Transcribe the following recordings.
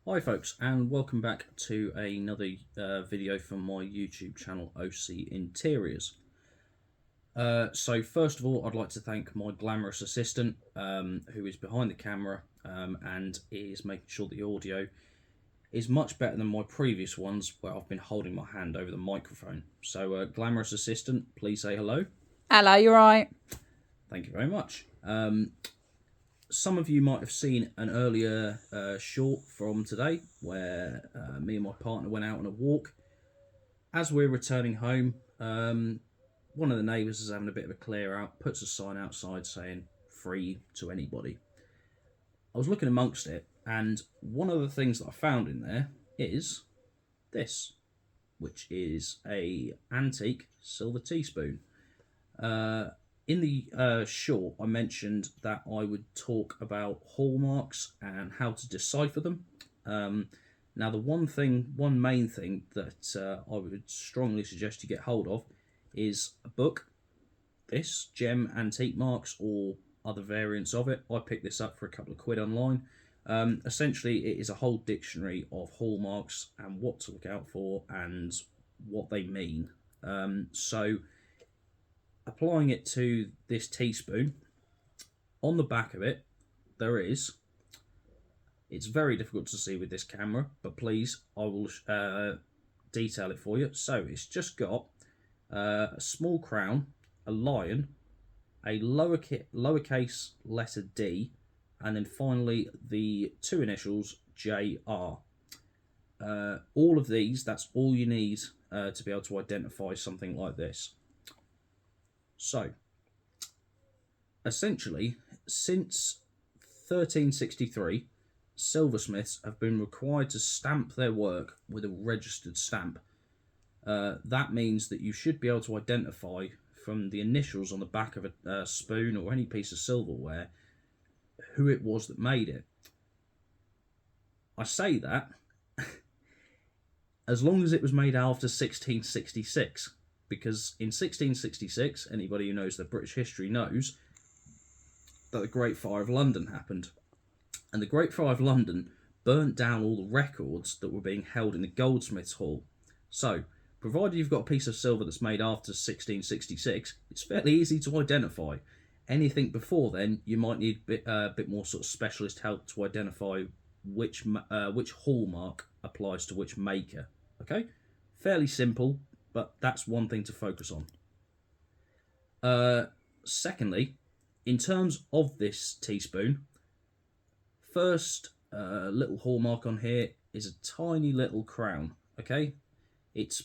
Hi folks, and welcome back to another video from my YouTube channel OC Interiors. So first of all, I'd like to thank my glamorous assistant who is behind the camera and is making sure the audio is much better than my previous ones where I've been holding my hand over the microphone. So glamorous assistant, please say hello. Hello, you're right. Thank you very much. Some of you might have seen an earlier short from today where me and my partner went out on a walk. As we're returning home, one of the neighbours is having a bit of a clear out, puts a sign outside saying free to anybody. I was looking amongst it, and one of the things that I found in there is this, which is a antique silver teaspoon. In the short, I mentioned that I would talk about hallmarks and how to decipher them. Now, the one main thing that I would strongly suggest you get hold of is a book. This, Gem Antique Marks, or other variants of it. I picked this up for a couple of quid online. Essentially, it is a whole dictionary of hallmarks and what to look out for and what they mean. So, applying it to this teaspoon, on the back of it, it's very difficult to see with this camera, but please, I will detail it for you. So it's just got a small crown, a lion, a lowercase letter D, and then finally the two initials JR. All of these, that's all you need to be able to identify something like this. So, essentially, since 1363, silversmiths have been required to stamp their work with a registered stamp. That means that you should be able to identify from the initials on the back of a spoon or any piece of silverware who it was that made it. I say that as long as it was made after 1666. Because in 1666, anybody who knows their British history knows that the Great Fire of London happened. And the Great Fire of London burnt down all the records that were being held in the Goldsmiths' Hall. So, provided you've got a piece of silver that's made after 1666, it's fairly easy to identify. Anything before then, you might need a bit more sort of specialist help to identify which hallmark applies to which maker. Okay? Fairly simple. But that's one thing to focus on. Secondly, in terms of this teaspoon, first little hallmark on here is a tiny little crown. Okay, it's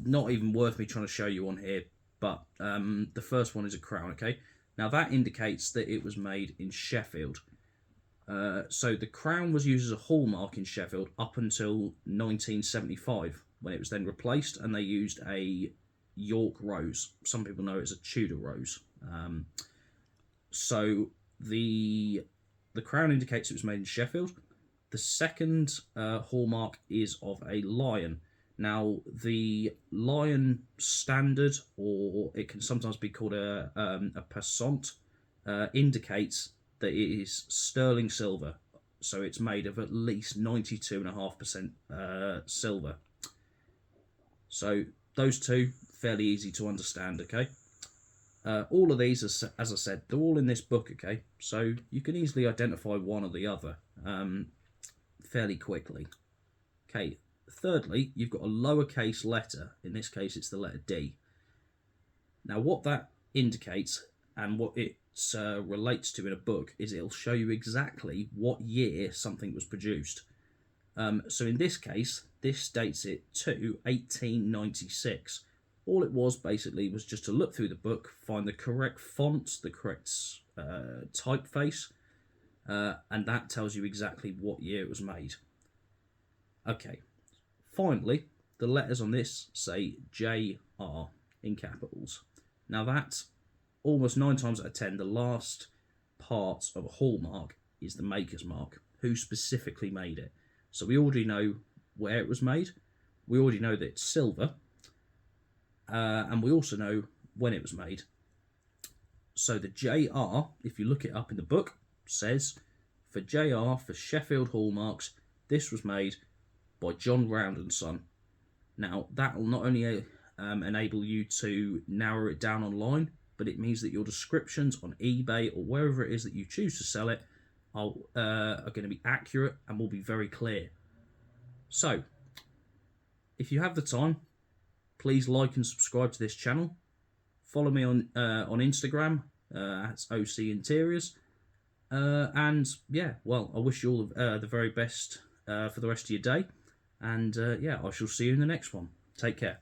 not even worth me trying to show you on here, but the first one is a crown. Okay, now that indicates that it was made in Sheffield. So the crown was used as a hallmark in Sheffield up until 1975. When it was then replaced, and they used a York rose. Some people know it as a Tudor rose. So the crown indicates it was made in Sheffield. The second hallmark is of a lion. Now, the lion standard, or it can sometimes be called a passant, indicates that it is sterling silver. So it's made of at least 92.5% silver. So those two, fairly easy to understand, okay? All of these, as I said, they're all in this book, okay? So you can easily identify one or the other fairly quickly. Okay, thirdly, you've got a lowercase letter. In this case, it's the letter D. Now, what that indicates and what it relates to in a book is it'll show you exactly what year something was produced. So in this case, this dates it to 1896. All it was basically was just to look through the book, find the correct font, the correct typeface, and that tells you exactly what year it was made. Okay, finally, the letters on this say JR in capitals. Now that, almost 9 times out of 10, the last part of a hallmark is the maker's mark, who specifically made it. So we already know where it was made, we already know that it's silver, and we also know when it was made. So the JR, if you look it up in the book, says, for JR, for Sheffield Hallmarks, This was made by John Round and Son. Now, that will not only enable you to narrow it down online, but it means that your descriptions on eBay or wherever it is that you choose to sell it are going to be accurate and will be very clear. So, if you have the time, please like and subscribe to this channel. Follow me on Instagram, that's OC Interiors. And yeah, well, I wish you all the very best for the rest of your day. And yeah, I shall see you in the next one. Take care.